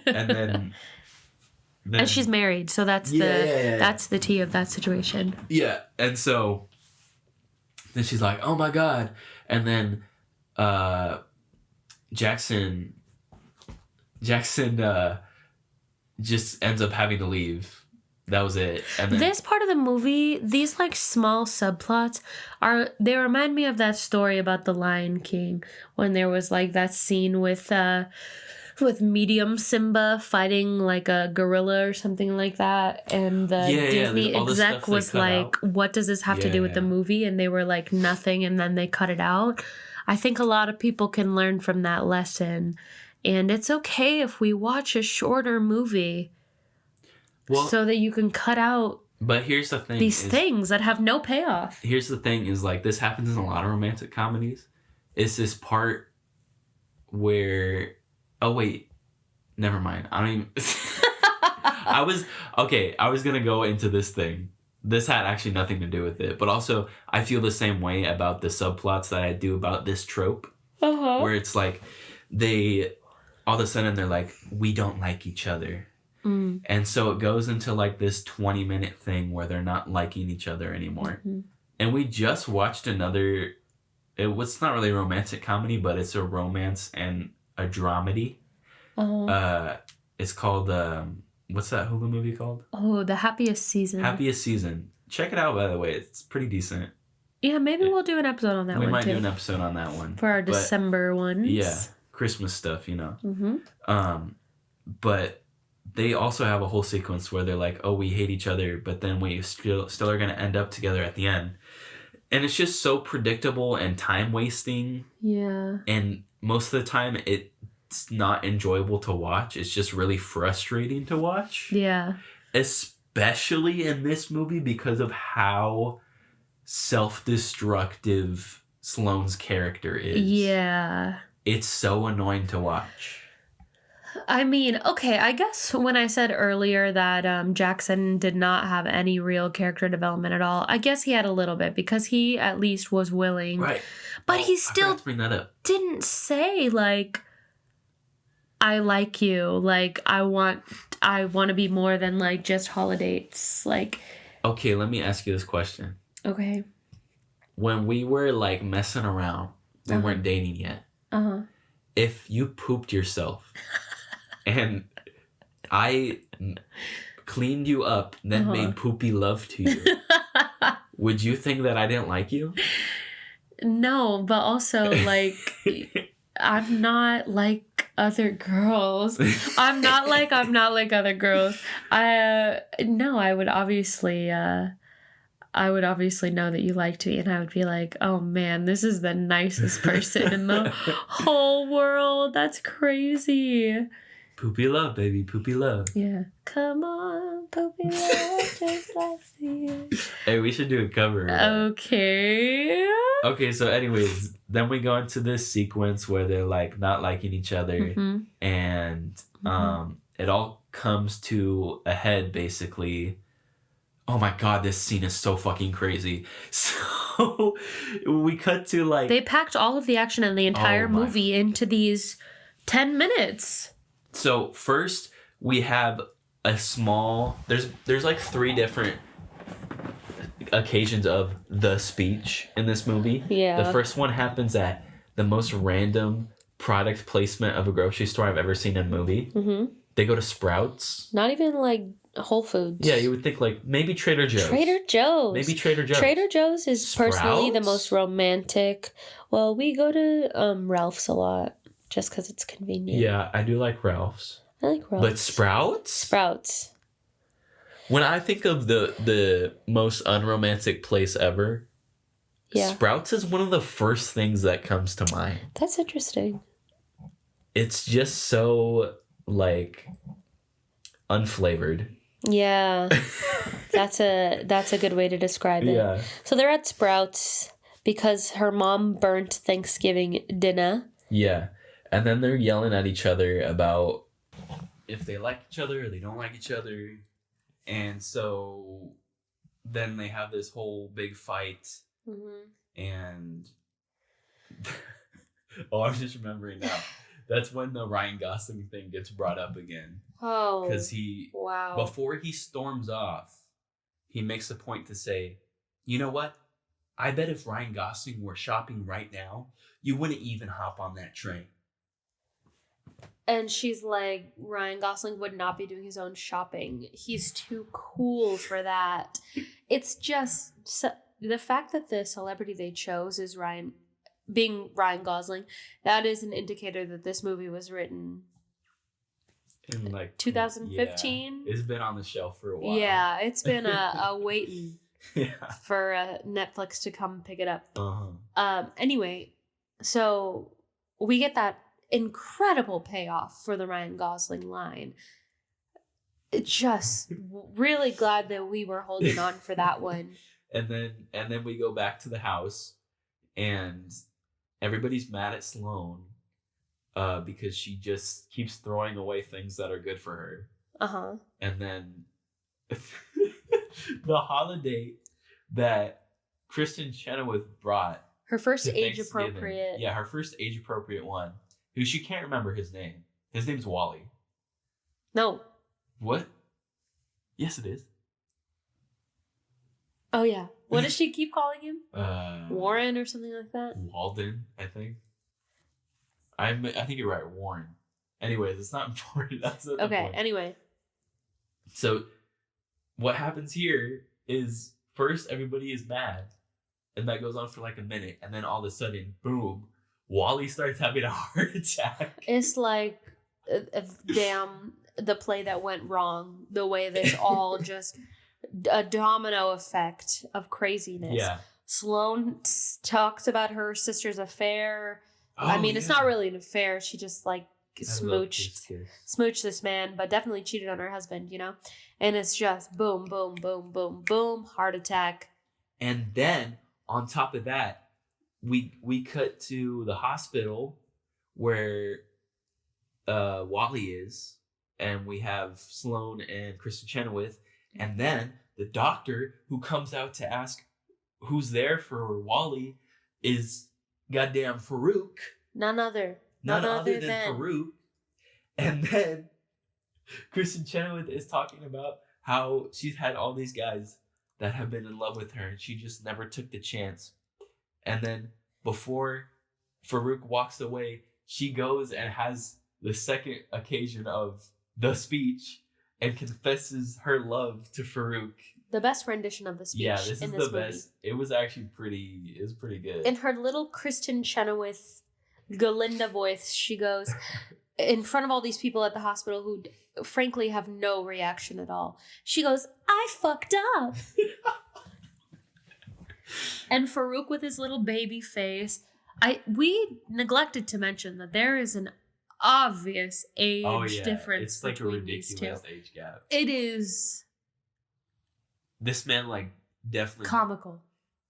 And then and she's married, so that's that's the tea of that situation. Yeah, and so then she's like, "Oh my god!" And then Jackson just ends up having to leave. That was it. And then, this part of the movie, these like small subplots they remind me of that story about the Lion King, when there was like that scene with medium Simba fighting like a gorilla or something like that, and the Disney exec was like, "What does this have to do with the movie?" And they were like, "Nothing," and then they cut it out. I think a lot of people can learn from that lesson, and it's okay if we watch a shorter movie. So that you can cut out. But here's the thing: these things that have no payoff. Here's the thing: is like this happens in a lot of romantic comedies. It's this part where, oh wait, never mind. I don't even. I was gonna go into this thing. This had actually nothing to do with it, but also I feel the same way about the subplots that I do about this trope, where it's like they all of a sudden they're like, we don't like each other. And so it goes into like this 20-minute thing where they're not liking each other anymore. And we just watched another, it's not really a romantic comedy, but it's a romance and a dramedy. It's called, what's that Hulu movie called? Oh, The Happiest Season. Happiest Season. Check it out, by the way. It's pretty decent. Yeah, maybe we'll do an episode on that one too. We might do an episode on that one. For our December ones. Yeah, Christmas stuff, you know. But they also have a whole sequence where they're like, oh, we hate each other, but then we still are going to end up together at the end. And it's just so predictable and time wasting. Yeah. And most of the time it's not enjoyable to watch. It's just really frustrating to watch. Yeah. Especially in this movie because of how self-destructive Sloane's character is. Yeah. It's so annoying to watch. I mean, okay, I guess when I said earlier that Jackson did not have any real character development at all, I guess he had a little bit because he at least was willing. Right. But he still bring that up. Didn't say, like, I like you. Like, I want to be more than, like, just holidates. Like. Okay, let me ask you this question. Okay. When we were, like, messing around, we weren't dating yet. If you pooped yourself... and I cleaned you up, then made poopy love to you. Would you think that I didn't like you? No, but also, like, I'm not like other girls. I'm not like other girls. No, I would obviously know that you liked me, and I would be like, oh man, this is the nicest person in the whole world. That's crazy. Poopy love, baby. Poopy love. Yeah. Come on, Poopy love, just like you. Hey, we should do a cover of that. Okay. Okay, so anyways, then we go into this sequence where they're like not liking each other, Mm-hmm. and it all comes to a head basically. Oh my god, this scene is so fucking crazy. So we cut to like They packed all of the action in the entire movie into these 10 minutes. So first we have a small there's like 3 different occasions of the speech in this movie. Yeah. The first one happens at the most random product placement of a grocery store I've ever seen in a movie. Mm-hmm. They go to Sprouts. Not even like Whole Foods. Yeah, you would think like maybe Trader Joe's. Trader Joe's. Maybe Trader Joe's. Trader Joe's is personally the Sprouts? most romantic. Well, we go to Ralph's a lot just because it's convenient. Yeah, I do like Ralph's. I like Ralph's. But Sprouts? Sprouts. When I think of the most unromantic place ever, Yeah. Sprouts is one of the first things that comes to mind. That's interesting. It's just so like unflavored. Yeah. That's a good way to describe it. Yeah. So they're at Sprouts because her mom burnt Thanksgiving dinner. Yeah. And then they're yelling at each other about if they like each other or they don't like each other. And so then they have this whole big fight. Mm-hmm. And oh, I'm just remembering now. That's when the Ryan Gosling thing gets brought up again. Oh. Because wow. Before he storms off, he makes a point to say, you know what? I bet if Ryan Gosling were shopping right now, you wouldn't even hop on that train. And she's like, Ryan Gosling would not be doing his own shopping. He's too cool for that. It's just the fact that the celebrity they chose is Ryan Gosling. That is an indicator that this movie was written in like 2015. Yeah, it's been on the shelf for a while. Yeah, it's been a waiting for Netflix to come pick it up. Anyway, so we get that incredible payoff for the Ryan Gosling line. Just really glad that we were holding on for that one. And then we go back to the house, and everybody's mad at Sloane because she just keeps throwing away things that are good for her. Uh-huh. And then the holiday that Kristen Chenoweth brought. Her first age-appropriate. Yeah, her first age-appropriate one. Who she can't remember his name. His name's Wally. No. What? Yes, it is. Oh, yeah. What does she keep calling him? Warren or something like that? Walden, I think. I think you're right, Warren. Anyways, it's not important. That's not okay, anyway. So, what happens here is first everybody is mad. And that goes on for like a minute. And then all of a sudden, boom, Wally starts having a heart attack. It's like, damn, the play that went wrong. The way this all just, a domino effect of craziness. Yeah. Sloane talks about her sister's affair. Oh, I mean, it's not really an affair. She just like smooched this man, but definitely cheated on her husband, you know? And it's just boom, boom, boom, boom, boom, heart attack. And then on top of that, we cut to the hospital where Wally is, and we have Sloane and Kristen Chenoweth, and then the doctor who comes out to ask who's there for Wally is goddamn Farouk. None other than Farouk. And then Kristen Chenoweth is talking about how she's had all these guys that have been in love with her, and she just never took the chance. And then before Farouk walks away, she goes and has the second occasion of the speech and confesses her love to Farouk. The best rendition of the speech. Yeah, this is the best. It was actually pretty good. In her little Kristen Chenoweth Galinda voice, she goes in front of all these people at the hospital who frankly have no reaction at all. She goes, I fucked up. And Farouk with his little baby face. We neglected to mention that there is an obvious age difference. It's like a ridiculous age gap. It is. This man, like, definitely comical.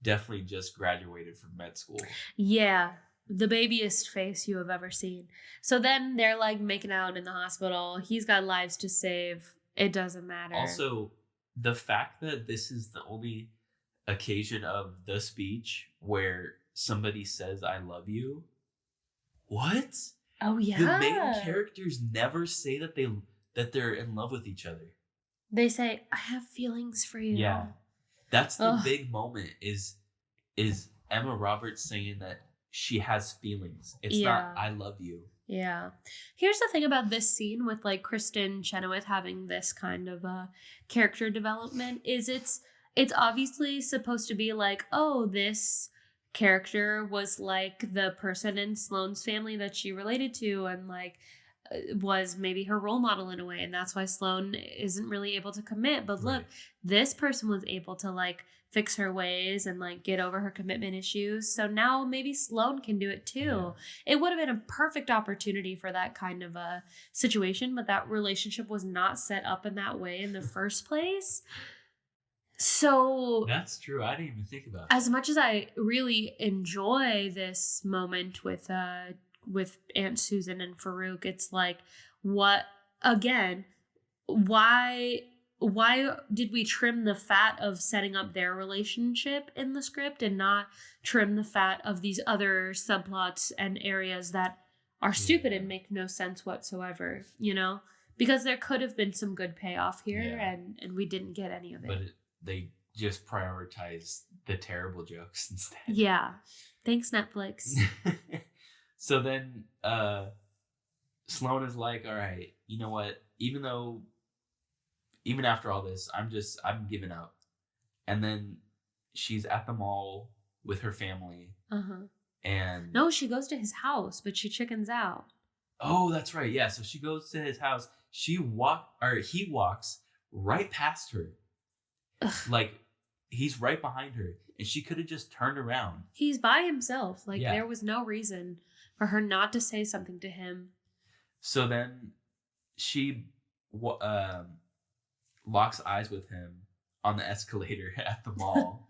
Definitely just graduated from med school. Yeah. The babiest face you have ever seen. So then they're like making out in the hospital. He's got lives to save. It doesn't matter. Also, the fact that this is the only occasion of the speech where somebody says, I love you. What? Oh, yeah. The main characters never say that they're in love with each other. They say, I have feelings for you. Yeah. That's the big moment is Emma Roberts saying that she has feelings. It's not, I love you. Yeah. Here's the thing about this scene with like Kristen Chenoweth having this kind of character development is it's obviously supposed to be like, oh, this character was like the person in Sloane's family that she related to and like was maybe her role model in a way, and that's why Sloane isn't really able to commit. But look, this person was able to like fix her ways and like get over her commitment issues. So now maybe Sloane can do it too. Yeah. It would have been a perfect opportunity for that kind of a situation, but that relationship was not set up in that way in the first place. So that's true. I didn't even think about that. As much as I really enjoy this moment with Aunt Susan and Farouk, it's like, what again? Why did we trim the fat of setting up their relationship in the script and not trim the fat of these other subplots and areas that are stupid and make no sense whatsoever, you know? Because there could have been some good payoff here and we didn't get any of it. But they just prioritized the terrible jokes instead. Yeah. Thanks, Netflix. So then Sloane is like, all right, you know what? Even after all this, I'm giving up. And then she's at the mall with her family. Uh-huh. And no, she goes to his house, but she chickens out. Oh, that's right. Yeah. So she goes to his house. He walks right past her. Ugh. Like he's right behind her. And she could have just turned around. He's by himself. Like there was no reason for her not to say something to him. So then she locks eyes with him on the escalator at the mall.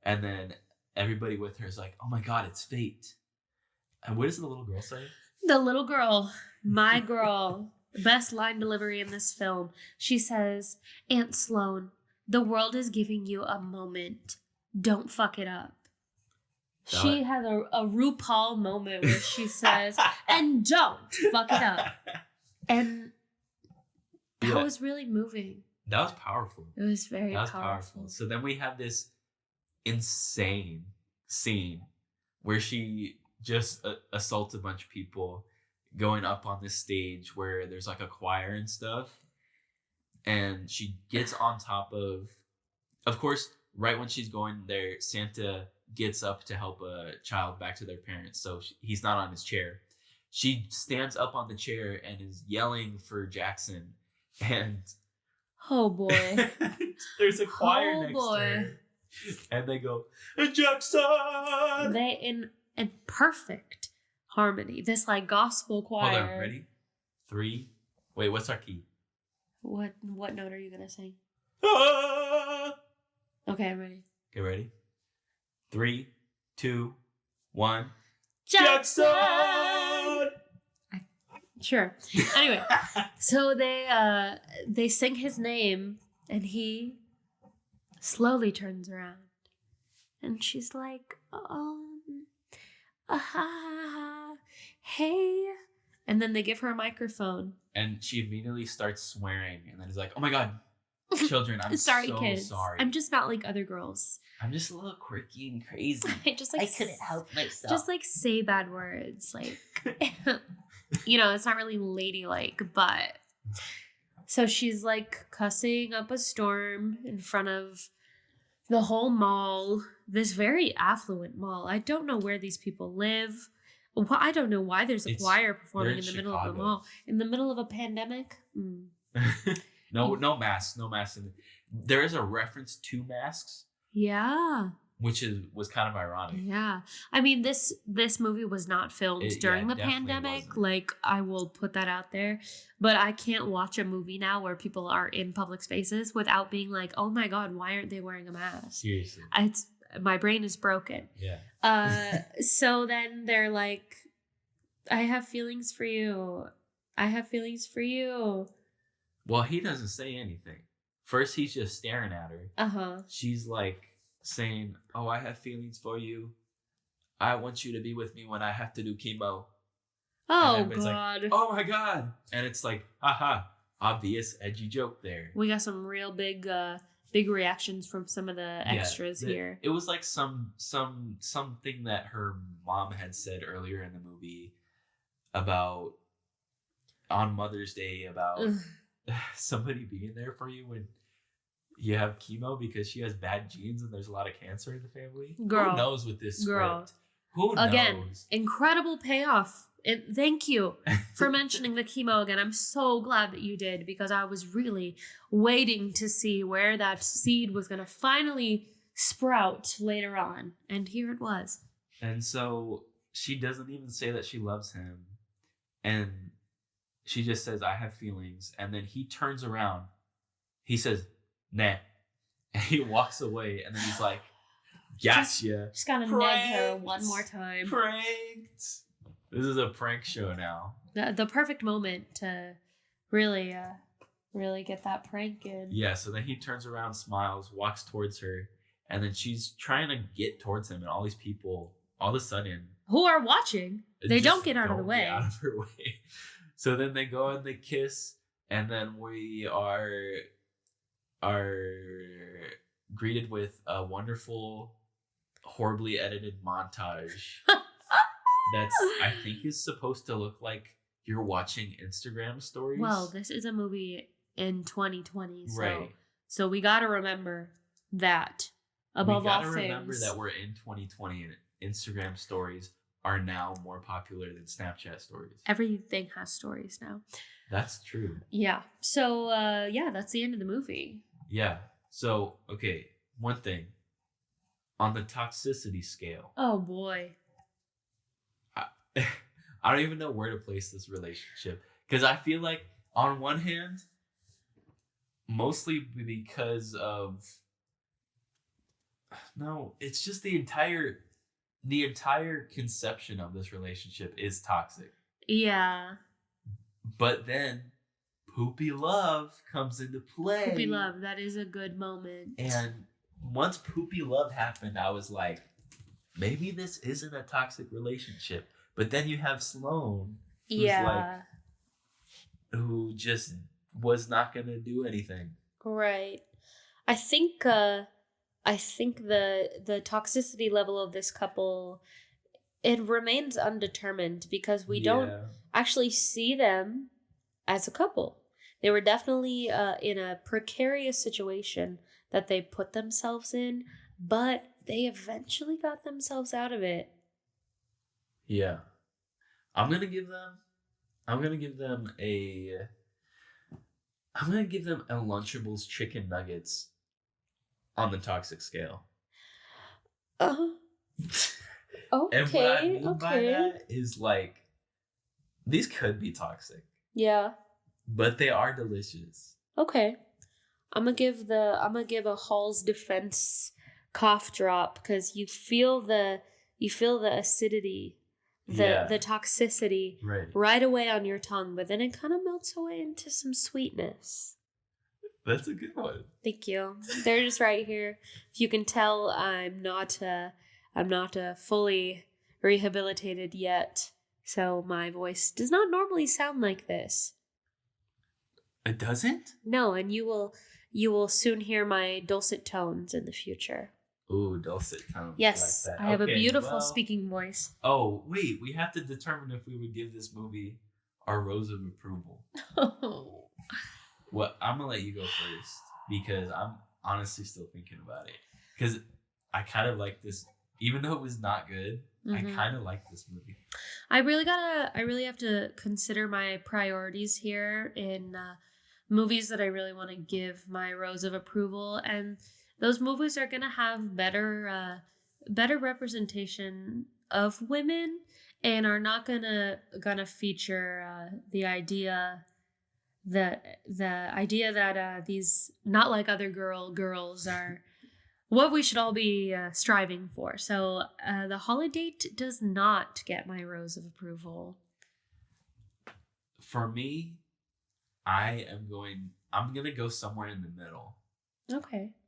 And then everybody with her is like, oh my God, it's fate. And what does the little girl say? The little girl, my girl, best line delivery in this film. She says, Aunt Sloane, the world is giving you a moment. Don't fuck it up. She has a RuPaul moment where she says, and don't fuck it up. And that was really moving. That was powerful. It was very powerful. So then we have this insane scene where she just assaults a bunch of people going up on this stage where there's like a choir and stuff. And she gets on top of course, right when she's going there, Santa gets up to help a child back to their parents. So he's not on his chair. She stands up on the chair and is yelling for Jackson. And oh boy, there's a choir next to her. And they go, Jackson! They in perfect harmony. This like gospel choir. Hold on, ready? 3. Wait, what's our key? What note are you gonna sing? Ah! Okay, I'm ready. Okay, ready? 3, 2, 1. Jackson! Sure. Anyway, so they sing his name, and he slowly turns around, and she's like, hey, and then they give her a microphone, and she immediately starts swearing, and then is like, oh my God, children, I'm sorry, so kids. sorry. I'm just not like other girls. I'm just a little quirky and crazy. I couldn't help myself. Just like say bad words, like. You know, it's not really ladylike, but so she's like cussing up a storm in front of the whole mall, this very affluent mall. I don't know where these people live. I don't know why there's a choir performing in the middle of the mall. In the middle of a pandemic? No masks. No masks. There is a reference to masks. Yeah. which was kind of ironic. Yeah. I mean, this movie was not filmed during the pandemic. Wasn't. Like, I will put that out there. But I can't watch a movie now where people are in public spaces without being like, oh my God, why aren't they wearing a mask? Seriously. My brain is broken. Yeah. So then they're like, I have feelings for you. I have feelings for you. Well, he doesn't say anything. First, he's just staring at her. Uh-huh. She's like saying, oh, I have feelings for you. I want you to be with me when I have to do chemo. Oh, God. Like, oh, my God. And it's like, haha, obvious edgy joke there. We got some real big reactions from some of the extras here. It was like something that her mom had said earlier in the movie about on Mother's Day about somebody being there for you when you have chemo because she has bad genes and there's a lot of cancer in the family. Girl. Who knows with this Girl. script? Who again, knows? Incredible payoff. And thank you for mentioning the chemo again. I'm so glad that you did because I was really waiting to see where that seed was going to finally sprout later on. And here it was. And so she doesn't even say that she loves him. And she just says, I have feelings. And then he turns around. He says, nah. And he walks away. And then he's like, gotcha. Just gotta neg her one more time. Pranked. This is a prank show now. The perfect moment to really get that prank in. Yeah, so then he turns around, smiles, walks towards her. And then she's trying to get towards him. And all these people, all of a sudden... who are watching. They don't get out of the way. Get out of her way. So then they go and they kiss, and then we are greeted with a wonderful, horribly edited montage that's, I think, is supposed to look like you're watching Instagram stories. Well, this is a movie in 2020, right? So we got to remember that above all things. We got to remember that we're in 2020 and Instagram stories are now more popular than Snapchat stories. Everything has stories now. That's true. Yeah. So, that's the end of the movie. Yeah. So, okay, one thing. On the toxicity scale. Oh, boy. I don't even know where to place this relationship. Because I feel like, on one hand, mostly because of... No, it's just the entire conception of this relationship is toxic. Yeah. But then Poopy Love comes into play. Poopy Love, that is a good moment. And once Poopy Love happened, I was like, maybe this isn't a toxic relationship. But then you have Sloane, who just was not going to do anything. Right. I think the toxicity level of this couple, it remains undetermined because we don't actually see them as a couple. They were definitely in a precarious situation that they put themselves in, but they eventually got themselves out of it. Yeah. I'm gonna give them a Lunchables chicken nuggets on the toxic scale. Okay. And what I mean by that is like, these could be toxic. Yeah. But they are delicious. Okay. I'm gonna give a Hall's Defense cough drop because you feel the acidity, the toxicity right away on your tongue, but then it kind of melts away into some sweetness. That's a good one. Thank you. They're just right here. If you can tell, I'm not fully rehabilitated yet, so my voice does not normally sound like this. It doesn't? No, and you will soon hear my dulcet tones in the future. Ooh, dulcet tones. Yes, like that. I have a beautiful speaking voice. Oh, wait, we have to determine if we would give this movie our rose of approval. Oh. Well, I'm going to let you go first because I'm honestly still thinking about it. Because I kind of like this, even though it was not good, I kind of like this movie. I really have to consider my priorities here in movies that I really want to give my rose of approval. And those movies are gonna have better representation of women, and are not gonna feature the idea that these not like other girls are what we should all be striving for. So the Holidate does not get my rose of approval. For me, I'm gonna go somewhere in the middle.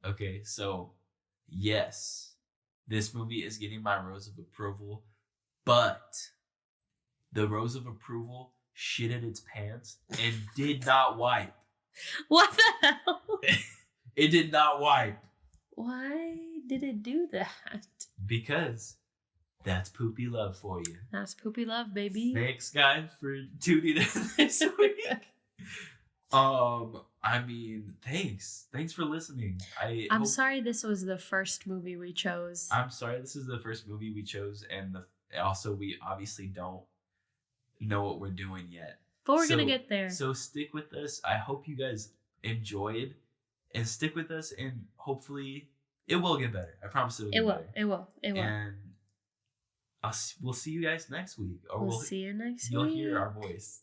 Okay, so yes, this movie is getting my rose of approval, but the rose of approval shitted its pants and did not wipe. What the hell? It did not wipe. Why did it do that? Because that's Poopy love for you. That's Poopy love, baby. Thanks, guys, for tuning in this week. I mean, thanks for listening. I'm sorry this was the first movie we chose. I'm sorry this is the first movie we chose, and also we obviously don't know what we're doing yet. But we're gonna get there. So stick with us. I hope you guys enjoyed, and stick with us, and hopefully it will get better. I promise it will. It will. And we'll see you guys next week. Or we'll see you next week. You'll hear our voice.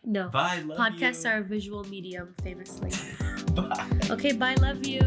No. Bye. Love Podcasts you. are a visual medium, famously. Bye. Okay. Bye. Love you.